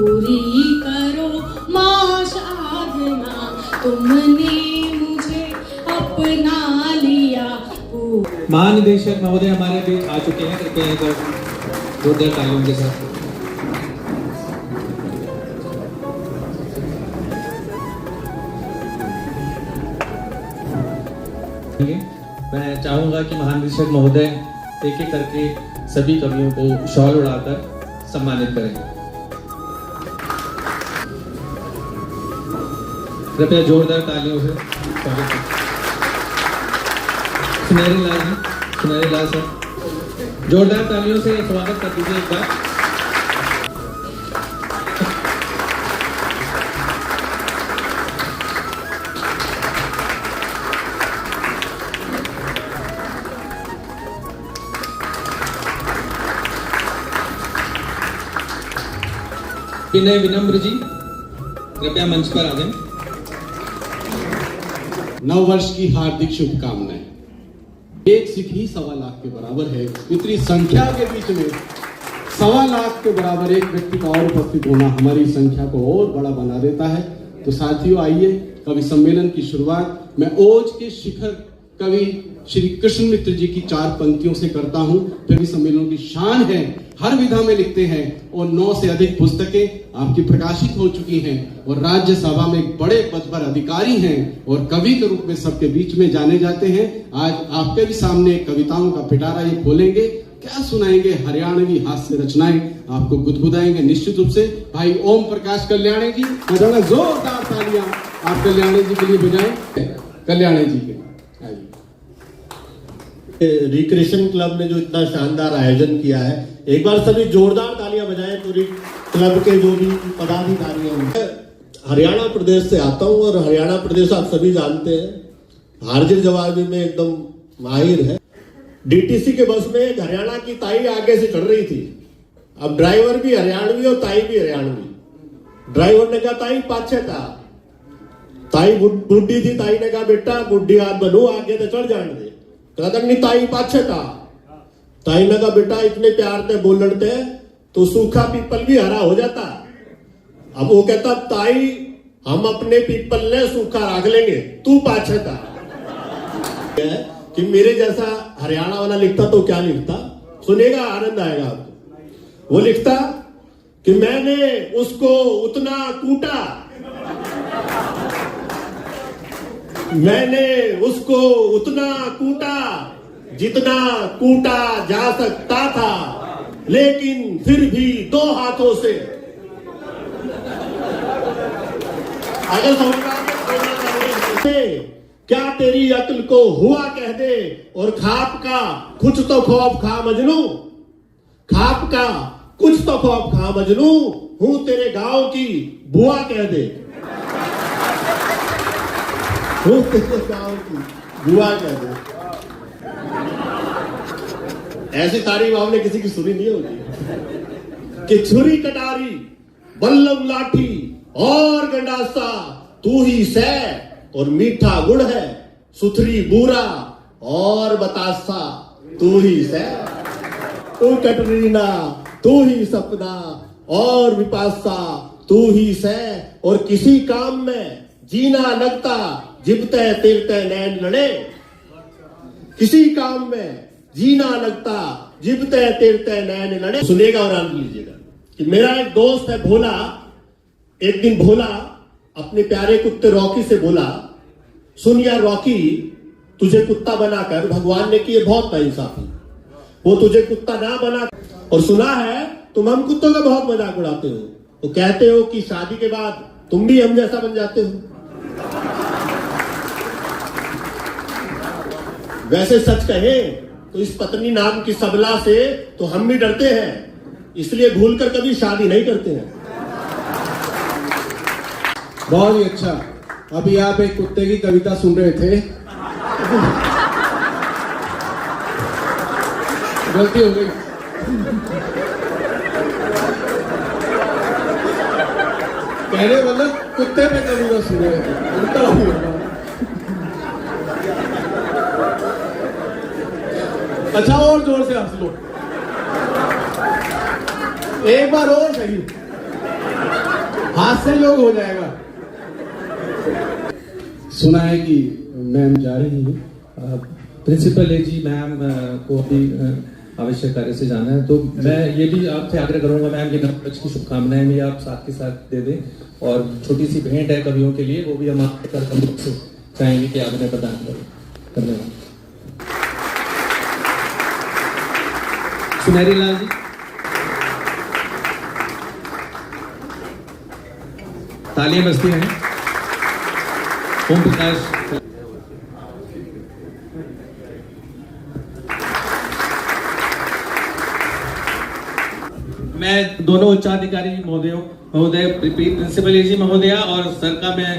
पूरी करो माँ साधना, तुमने मुझे अपना लिया। महानिदेशक महोदय हमारे बीच आ चुके हैं, कृपया एक और जोरदार तालियों के साथ। मैं चाहूंगा कि महानिदेशक महोदय एक एक करके सभी कवियों को शॉल उड़ाकर सम्मानित करें। कृपया जोरदार तालियों से स्वागत करें। सुनहरे लाल सर, जोरदार तालियों से स्वागत कर दीजिए एक बार। विनय विनम्र जी कृपया मंच पर आ जाएं। नव वर्ष की हार्दिक शुभकामनाएं। एक सिख ही 1.25 लाख के बराबर है। इतनी संख्या के बीच में 1.25 लाख के बराबर एक व्यक्ति का और उपस्थित होना हमारी संख्या को और बड़ा बना देता है। तो साथियों, आइए कवि सम्मेलन की शुरुआत मैं ओज के शिखर कवि श्री कृष्ण मित्र जी की 4 पंक्तियों से करता हूं। कवि सम्मेलन की शान है, हर विधा में लिखते हैं और 9 से अधिक पुस्तकें आपकी प्रकाशित हो चुकी हैं और राज्यसभा में एक बड़े पद पर अधिकारी हैं और कवि के रूप में सबके बीच में जाने जाते हैं। आज आपके भी सामने कविताओं का पिटारा ये खोलेंगे। क्या सुनाएंगे? हरियाणवी हास्य रचनाएं आपको गुदगुदाएंगे निश्चित रूप से। भाई ओम प्रकाश कल्याणी जी, जोरदार तालियां आप कल्याणी जी के लिए बजाएं। कल्याणी जी के रिक्रिएशन क्लब ने जो इतना शानदार आयोजन किया है, एक बार सभी जोरदार तालियां बजाएं पूरी क्लब के जो भी पदाधिकारी हैं। मैं हरियाणा प्रदेश से आता हूं और हरियाणा प्रदेश आप सभी जानते हैं हाजिर जवाबी में एकदम माहिर है। डीटीसी के बस में एक हरियाणा की ताई आगे से चढ़ रही थी। अब ड्राइवर भी हरियाणवी और ताई भी हरियाणवी। ड्राइवर ने कहा ताई पाछे था, ताई बुढ़ी थी। ताई ने कहा बेटा बुढ़ी हाथ बनू आगे तो चढ़ जाने दे। कहता नहीं ताई पाछे था। ताई ने कहा बेटा इतने प्यार से बोलते तो सूखा पीपल भी हरा हो जाता। अब वो कहता ताई हम अपने पीपल ने सूखा रख लेंगे, तू पाछे था। कि मेरे जैसा हरियाणा वाला लिखता तो क्या लिखता, सुनेगा आनंद आएगा आपको। वो लिखता कि मैंने उसको उतना कूटा, मैंने उसको उतना कूटा जितना कूटा जा सकता था, लेकिन फिर भी 2 हाथों से। अगर क्या तेरी अक्ल को हुआ कह दे और खाप का कुछ तो खौफ खा मजनू, खाप का कुछ तो खौफ खा मजनू, हूं तेरे गांव की बुआ कह दे, हूं तेरे गांव की बुआ कह दे। ऐसी तारीफ आपने किसी की सुनी नहीं होगी कि छुरी कटारी बल्लम लाठी और गंडासा तू ही सह और मीठा गुड़ है, सुथरी बूरा और बतासा तू ही सह, तू कटरीना तू ही सपना और विपासा तू ही सह। और किसी काम में जीना लगता जिबते तिरते नैन लड़े, किसी काम में जीना लगता जिबते तिरते नैन लड़े। सुनेगा और आनंद लीजिएगा कि मेरा एक दोस्त है भोला। एक दिन भोला अपने प्यारे कुत्ते रॉकी से बोला, सुन यार रॉकी, तुझे कुत्ता बनाकर भगवान ने की बहुत नाइंसाफी। वो तुझे कुत्ता ना बना, और सुना है तुम हम कुत्तों का बहुत मजाक उड़ाते हो। वो कहते हो कि शादी के बाद तुम भी हम जैसा बन जाते हो। वैसे सच कहे तो इस पत्नी नाम की सबला से तो हम भी डरते हैं, इसलिए भूलकर कभी शादी नहीं करते हैं। बहुत ही अच्छा। अभी आप एक कुत्ते की कविता सुन रहे थे, गलती हो गई। कहने मतलब कुत्ते पे कविता सुन रहे थे, उल्टा हो गया। अच्छा और जोर से हंस लो, एक बार और सही। हाथ से लोग हो जाएगा। सुना है कि मैम जा रही है, प्रिंसिपल एजी मैम को भी आवश्यक कार्य से जाना है, तो मैं ये भी आपसे आग्रह करूंगा मैम कि नववर्ष की शुभकामनाएं भी आप साथ के साथ दे दें और छोटी सी भेंट है कवियों के लिए, वो भी हम आपके साथ से चाहेंगे कि आप उन्हें प्रदान करें। धन्यवाद। सुनहरी लाल जी, तालियां बजती रहें। ओम प्रकाश, मैं दोनों उच्चाधिकारी महोदय प्रिंसिपल एजी महोदया और सर का मैं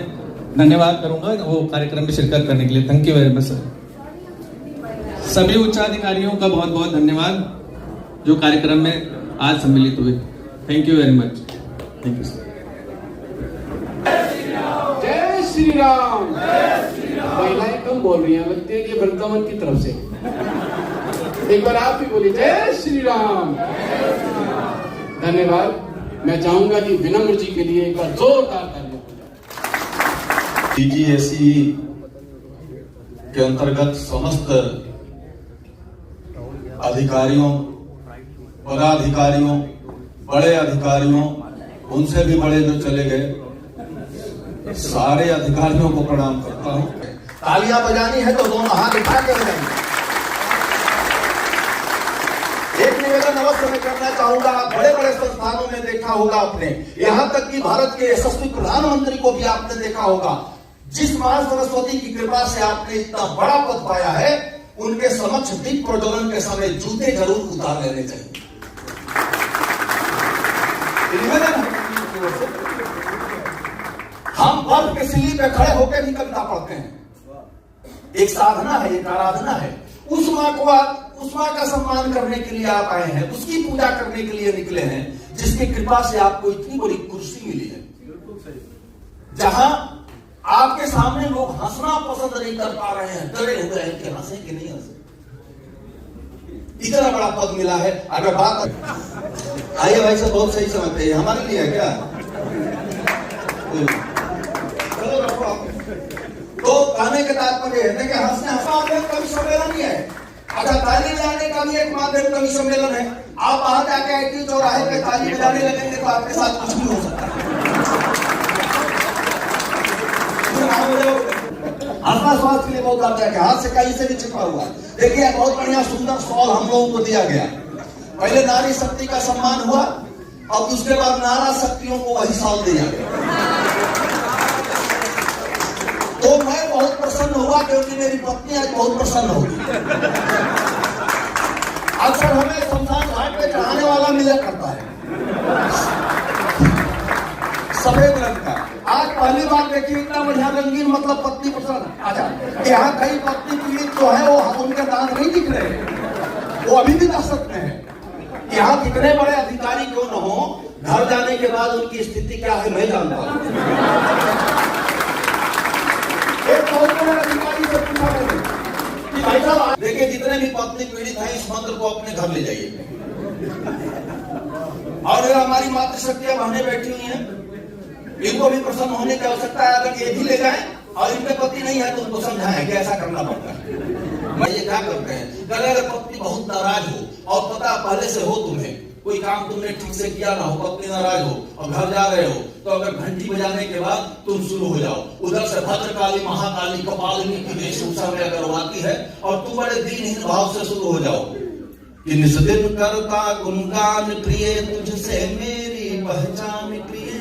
धन्यवाद करूंगा वो कार्यक्रम में शिरकत करने के लिए। Thank you very much sir. सभी उच्चाधिकारियों का बहुत बहुत धन्यवाद जो कार्यक्रम में आज सम्मिलित हुए। Thank you very much. Thank you sir. जय श्री राम। महिलाएं कम बोल रही हैं, लगती है कि वृंदावन की तरफ से। एक बार आप भी बोलिए जय श्री राम। धन्यवाद। मैं चाहूंगा कि विनम्र जी के लिए एक बार जोरदार तालियां हो जाए। डीजीएसई के अंतर्गत समस्त अधिकारियों, पदाधिकारियों, बड़े अधिकारियों, उनसे भी बड़े जो चले गए, सारे अधिकारियों को प्रणाम करता हूं। तालियां बजानी है तो दोनों हाथ उठा के बजाएंगे। एक निवेदन अवश्य मैं करना चाहूंगा, बड़े बड़े संस्थानों में देखा होगा आपने, यहां तक कि भारत के यशस्वी प्रधानमंत्री को भी आपने देखा होगा, जिस मां सरस्वती की कृपा से आपने इतना बड़ा पद पाया है, उनके समक्ष दीप प्रज्वलन के समय जूते जरूर उतार लेने चाहिए। निवेदन हम पर्व के सिल्ली पे खड़े होकर भी कविता पढ़ते हैं, एक साधना है, एक आराधना है। उस मां का सम्मान करने के लिए आप आए हैं, उसकी पूजा करने के लिए निकले हैं, जिसकी कृपा से आपको इतनी बड़ी कुर्सी मिली है, जहां आपके सामने लोग हंसना पसंद नहीं कर पा रहे हैं, डरे हुए हैं कि हंसे कि नहीं हंसे। इतना बड़ा पद मिला है। अगर बात आइए भाई साहब, बहुत सही समझते हैं, हमारे लिए है क्या? चलो रखो आप। तो कहने के तात्पर्य है कि हंसने हंसा कवि सम्मेलन ही है। अच्छा, ताली बजाने का भी एक माध्यम कवि सम्मेलन है। आप वहां जाके आईटी चौराहे पे ताली बजाने लगेंगे तो आपके साथ कुछ भी हो सकता है। हंसना स्वास्थ्य के लिए बहुत लाभदायक है। हाथ से कहीं से भी छिपा हुआ। देखिए, बहुत बढ़िया सुंदर सवाल हम लोगों को दिया गया। पहले नारी शक्ति का सम्मान हुआ, अब उसके बाद नारा शक्तियों को वही सवाल दिया गया। तो मैं बहुत प्रसन्न हुआ क्योंकि मेरी पत्नी आज बहुत प्रसन्न होगी। अक्सर हमें शमशान घाट पे चढ़ाने वाला मिला करता है सफेद रंग का। आज पहली बार देखिए इतना बढ़िया रंगीन, मतलब पत्नी प्रसन्न। अच्छा, यहाँ कई पत्नी पीड़ित जो है वो उनके दांत नहीं दिख रहे, वो अभी भी दस्तक में है। यहाँ कितने बड़े अधिकारी क्यों न हो, घर जाने के बाद उनकी स्थिति क्या है मैं जानता हूँ। एक बहुत बड़े अधिकारी से पूछा मैंने कि भाई साहब देखिए, जितने भी पत्नी पीड़ित हैं इस मंत्र को अपने घर ले जाइए। और हमारी मातृशक्तियां बहनें बैठी हुई हैं, इनको भी प्रसन्न होने की आवश्यकता है। अगर ये भी ले जाएं और इनके पति नहीं है तो उनको समझाएं कि ऐसा करना पड़ता है। ये क्या करते हैं, अगर पत्नी बहुत नाराज हो और पता पहले से हो तुम्हें कोई काम तुमने ठीक से किया ना हो, पत्नी नाराज हो और घर जा रहे हो, तो अगर घंटी बजाने के बाद तुम शुरू हो जाओ, उधर से भद्रकाली महाकाली कपालिनी की वेशभूषा में अगर आती है और तुम बड़े दीनहीन भाव से शुरू हो जाओ कि निस दिन करता गुणगान प्रिय, तुझसे मेरी पहचान प्रिय।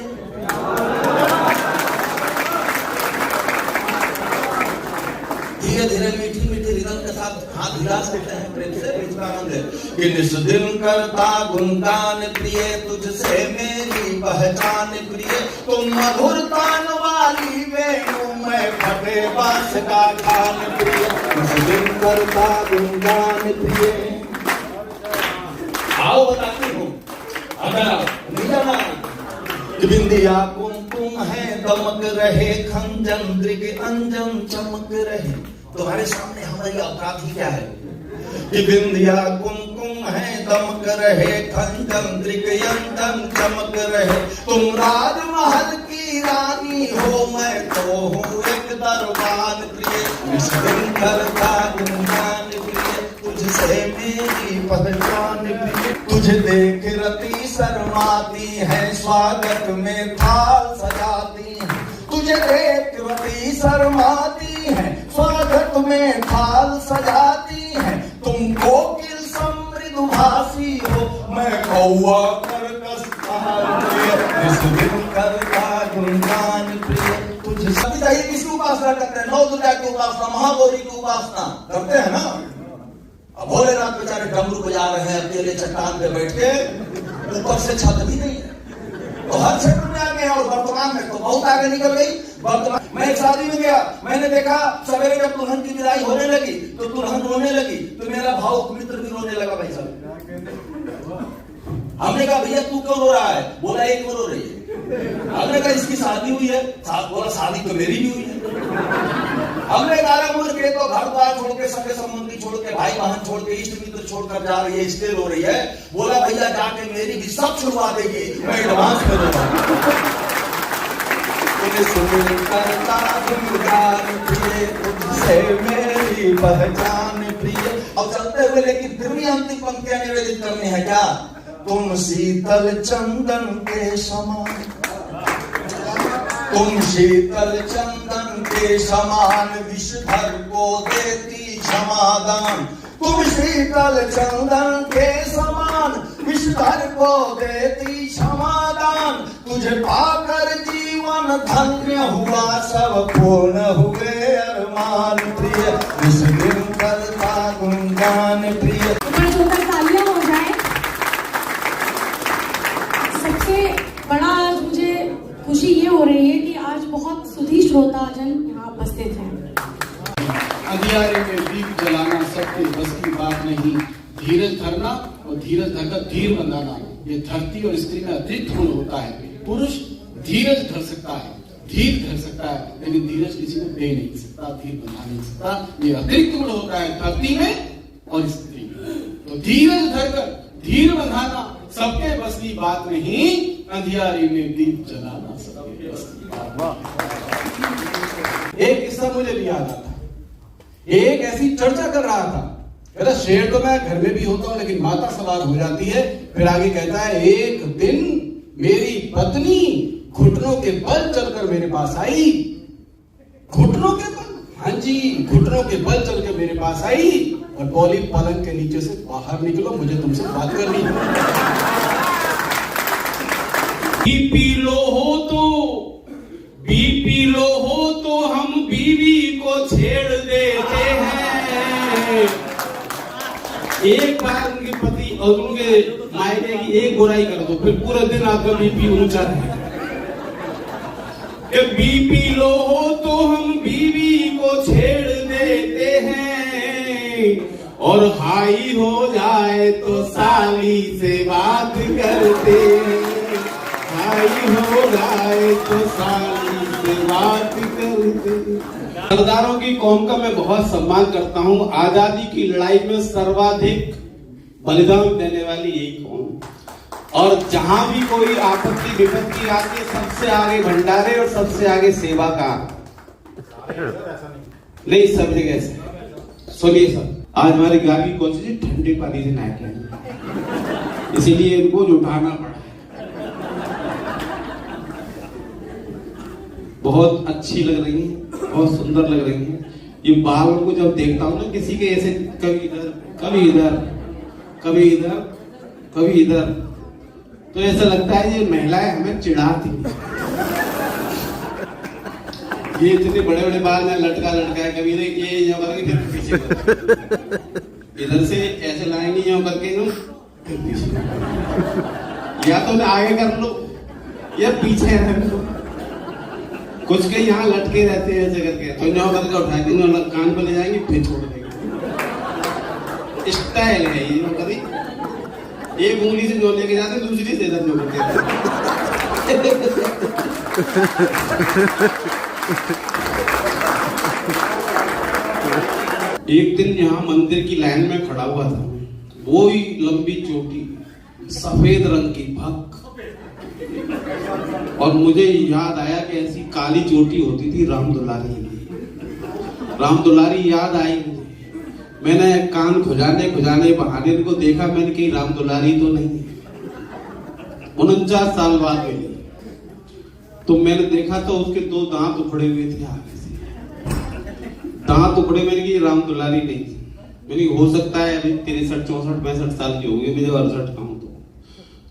धीरे धीरे मीठी मीठी रिदम के साथ हाथ हिला सकते हैं प्रेम से, इसका आनंद है कि निस दिन करता गुणगान प्रिय, तुझसे मेरी पहचान प्रिय। तुम मधुर तान वाली वेणु, मैं फटे बांस का खान प्रिय। निस दिन करता गुणगान प्रिय। आओ बताती हूँ, अगर बिंदिया कुमकुम है दमक रहे, खंजन दृग अंजन चमक रहे। तुम्हारे सामने हमारी औकात ही क्या है कि बिंदिया कुमकुम है दमक रहे, धन चंद्रिक यंतन चमक रहे। तुम राजमहल की रानी हो, मैं तो हूँ एक दरबान प्रिय। इस दिन करता गुणगान प्रिय, तुझसे मेरी पहचान प्रिय। तुझे देख रति शर्माती है, स्वागत में थाल सजाती है। तुझे देख रति शर्माती है, स्वागत में थाल सजाती है। तुम कोकिल समृदु भाषी हो, मैं कौआ कर्कश प्रिय। इस दिन करता गुणगान प्रिय, तुझे सभी चाहिए। किसकी उपासना करते हैं? नौ दुर्गा की उपासना, महागौरी की उपासना करते हैं ना। अब भोलेनाथ बेचारे डमरू बजा रहे हैं अकेले चट्टान पे बैठ के, ऊपर से छत भी नहीं है, तो हर क्षेत्र में आगे। और वर्तमान में तो बहुत आगे निकल गई। वर्तमान मैं एक शादी में गया, मैंने देखा सवेरे जब दुल्हन की विदाई होने लगी तो दुल्हन रोने लगी, तो मेरा भावुक मित्र भी रोने लगा भाई साहब। हमने कहा भैया तू क्यों रो रहा है? बोला एक रो रही है। हमने कहा इसकी शादी हुई है? बोला शादी तो मेरी भी हुई है। हमने कहा मुझे के तो घर द्वार छोड़ के, सगे संबंधी छोड़ के, भाई बहन छोड़ के, इष्ट मित्र छोड़कर जा रही है, इसलिए रो रही है। बोला भैया जाके मेरी भी सब छुड़वा देगी, मैं एडवांस में दूंगा। करता गुणगान प्रिय, तुझसे मेरी पहचान प्रिय। अब चलते हुए लेकिन फिर भी अंतिम पंक्तियां निवेदित करनी है क्या? तुम शीतल चंदन के समान, तुम शीतल चंदन के समान, विषधर को देती क्षमादान। तुम शीतल चंदन के समान, विषधर को देती क्षमादान। तुझे पाकर जीवन धन्य हुआ, सब पूर्ण हुए अरमान प्रिय। इस दिन करता गुणगान प्रिय। तालियां हो जाए। सबसे बड़ा आज मुझे खुशी ये हो रही है कि आज बहुत सुधी श्रोताजन यहाँ उपस्थित हैं। अंधियारे में दीप जलाना सबके बस की बात नहीं। धीरज धरना और धीरज धरकर धीर बंधाना, ये धरती और स्त्री में अतिरिक्त गुण होता है। पुरुष धीरज धर सकता है, धीर धर सकता है, लेकिन धीरज किसी को दे नहीं सकता, धीर बंधा नहीं सकता। ये अतिरिक्त गुण होता है धरती में और स्त्री में। तो धीरज धरकर धीर बंधाना सबके बस की बात नहीं। अंधियारे में दीप जलाना सबके बस की बात। एक किस्सा मुझे भी याद आता। एक ऐसी चर्चा कर रहा था, कहता शेर तो मैं घर में भी होता हूं लेकिन माता सवार हो जाती है। फिर आगे कहता है एक दिन मेरी पत्नी घुटनों के बल चलकर मेरे पास आई। घुटनों के बल? हाँ जी, घुटनों के बल चलकर मेरे पास आई और बोली पलंग के नीचे से बाहर निकलो, मुझे तुमसे बात करनी है। बीपी लो हो तो हम बीवी को छेड़ देते हैं। एक बार उनके पति और उनके मायने की एक बुराई कर दो, फिर पूरा दिन आपका बीपी ऊंचा है। बीपी लो हो तो हम बीवी को छेड़ देते हैं, और हाई हो जाए तो साली से बात करते हैं। हाई हो जाए तो साली से बात करते। सरदारों की कौम का मैं बहुत सम्मान करता हूँ। आजादी की लड़ाई में सर्वाधिक बलिदान देने वाली यही कौम, और जहां भी कोई आपत्ति विपत्ति आती है सबसे आगे भंडारे और सबसे आगे सेवा का। नहीं सब जगह से सुनिए सब, आज हमारे गाड़ी कोच ठंडे पानी से नहाते हैं, इसीलिए इनको उठाना पड़ा। बहुत अच्छी लग रही है, बहुत सुंदर लग रही है। ये बाल को जब देखता हूँ ना किसी के ऐसे कभी इधर कभी इधर कभी इधर कभी इधर, तो ऐसा लगता है ये महिलाएं हमें चिढ़ाती। ये इतने बड़े बड़े बाल में लटका है, कभी ये यहाँ करके फिर पीछे, इधर से ऐसे लाएंगे यहाँ करके यूं फिर पीछे, या तो आगे कर लो या पीछे रख लो। कुछ के यहाँ लटके रहते हैं ऐसे करके, तो यहाँ करके उठा के कान पर ले जाएंगे फिर छोड़ देंगे। स्टाइल है ये, कभी एक उंगली से जो लेके जाते दूसरी से इधर करते। एक दिन यहाँ मंदिर की लाइन में खड़ा हुआ था, वो ही लंबी चोटी, सफेद रंग की भक। और मुझे याद आया कि ऐसी काली चोटी होती थी राम दुलारी की। राम दुलारी याद आई मुझे। मैंने कान खुजाने बहाने को देखा, मैंने कही राम दुलारी तो नहीं। 49 साल बाद मिली तो मैंने देखा तो उसके 2 दांत उखड़े हुए थे आगे से। दांत उखड़े, मैंने कही राम दुलारी नहीं थी। मैंने हो सकता है अभी 63, 64, 65 साल की होगी, मुझे 68 का हूं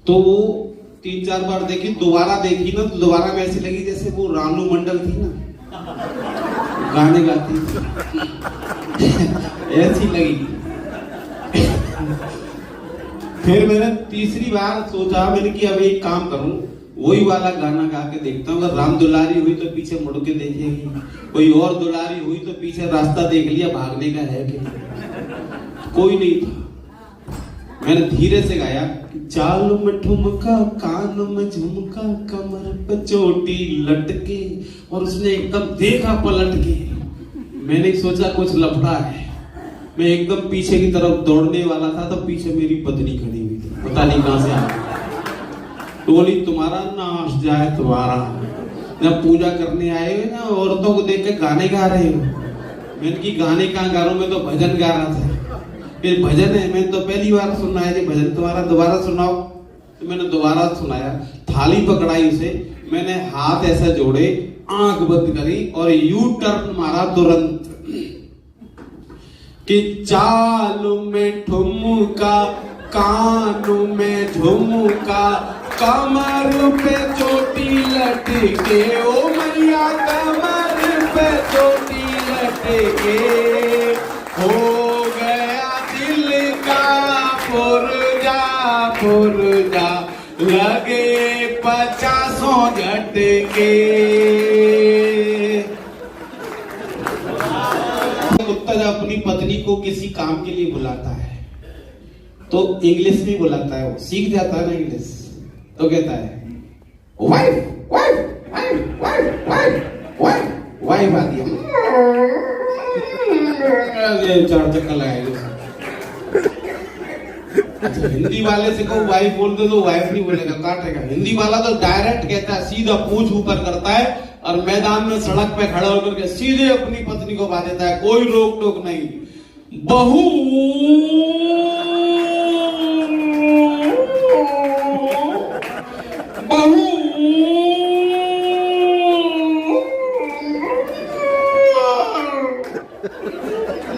तो वो 3-4 बार देखी, दोबारा देखी ना तो दोबारा में ऐसी लगी जैसे वो रानू मंडल थी ना, गाने गाती ऐसी लगी। फिर मैंने तीसरी बार सोचा, मैंने कि अब एक काम करूं, वही वाला गाना गा के देखता हूँ। अगर राम दुलारी हुई तो पीछे मुड़ के देखेगी, कोई और दुलारी हुई तो पीछे रास्ता देख लिया, भागने का है कि कोई नहीं था। मैंने धीरे से गाया, चाल में ठुमका, कान में झुमका, कमर पे चोटी लटके। और उसने एकदम देखा पलट के। मैंने सोचा कुछ लफड़ा है। मैं एकदम पीछे की तरफ दौड़ने वाला था तो पीछे मेरी पत्नी खड़ी हुई थी, पता नहीं कहां से आ गई। टोली तुम्हारा नाश जाए तुम्हारा। जब पूजा करने आए हुए ना, औरतों को देख के गाने गा रहे हो। मैंने की गाने कहाँ गा रहा हूं, मैं तो भजन गा रहा था। फिर भजन है, मैंने तो पहली बार सुना है कि भजन तुम्हारा, दोबारा सुनाओ। तो मैंने दोबारा सुनाया, थाली पकड़ाई उसे, मैंने हाथ ऐसा जोड़े, आंख बंद करी और यू टर्न मारा तुरंत कि चाल में ठुमका, कान में झुमका, कमर पे चोटी लटके, ओ मैया कमर पे चोटी लटके, हो पुरजा लगे 50 झटके। कुत्ता जब अपनी पत्नी को किसी काम के लिए बुलाता है तो इंग्लिश में बुलाता है, वो सीख जाता है ना इंग्लिश, तो कहता है wife wife wife wife wife wife wife आती है, 4 चक्कर लगाएगा। अच्छा, हिंदी वाले से को वाइफ बोल दो तो वाइफ नहीं बोलेगा, काटेगा। हिंदी वाला तो डायरेक्ट कहता है, सीधा पूंछ ऊपर करता है और मैदान में सड़क पे खड़ा होकर के सीधे अपनी पत्नी को बात देता है, कोई रोक टोक नहीं। बहू बहू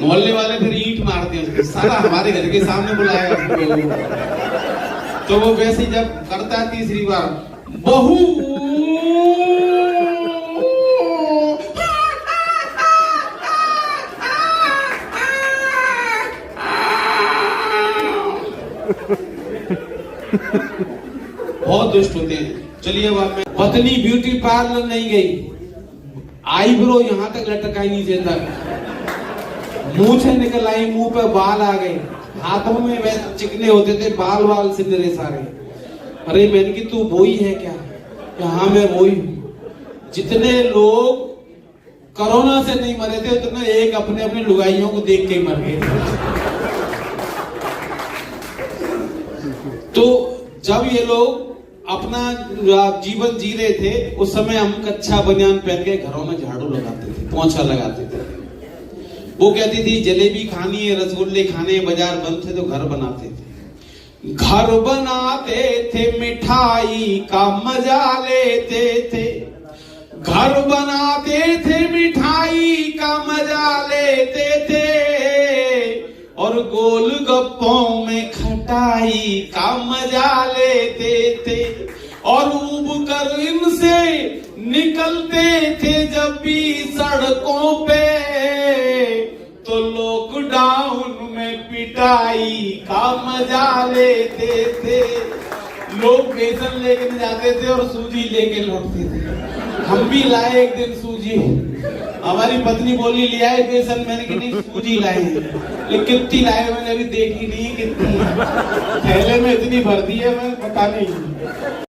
मोहल्ले वाले फिर ईंट मारते हैं, सारा हमारे घर के सामने बुलाया। तो वो वैसे जब करता है तीसरी बार, बहू बहुत दुष्ट होते हैं। चलिए अब मैं, पत्नी ब्यूटी पार्लर नहीं गई, आईब्रो यहाँ तक लटकाई नीचे तक, मुंह से निकल आई, मुंह पे बाल आ गए, हाथों में वैसे चिकने होते थे, बाल सिंदरे सारे। अरे मैंने की तू वही है क्या? हाँ मैं वही हूँ। जितने लोग कोरोना से नहीं मरे थे उतने एक अपने अपने लुगाइयों को देख के मर गए। तो जब ये लोग अपना जीवन जी रहे थे उस समय हम कच्चा बनियान पहन के घरों में झाड़ू लगाते थे, पोंछा लगाते थे। वो कहती थी जलेबी खानी है, रसगुल्ले खाने, बाजार बंद थे तो घर बनाते थे। घर बनाते थे, मिठाई का मजा लेते थे। घर बनाते थे, मिठाई का मजा लेते थे। और गोल गप्पों में खटाई का मजा लेते थे। और उब कर इनसे निकलते थे जब भी सड़कों पे, तो लॉकडाउन में पिटाई का मजा लेते थे। लोग बेसन लेके जाते थे और सूजी लेके लौटते थे। हम भी लाए एक दिन सूजी, हमारी पत्नी बोली ले आए बेसन, मैंने कि नहीं सूजी लाए, लेकिन कितनी लाए मैंने अभी देखी नहीं कितनी, थैले में इतनी भर दी है मैं पता नहीं।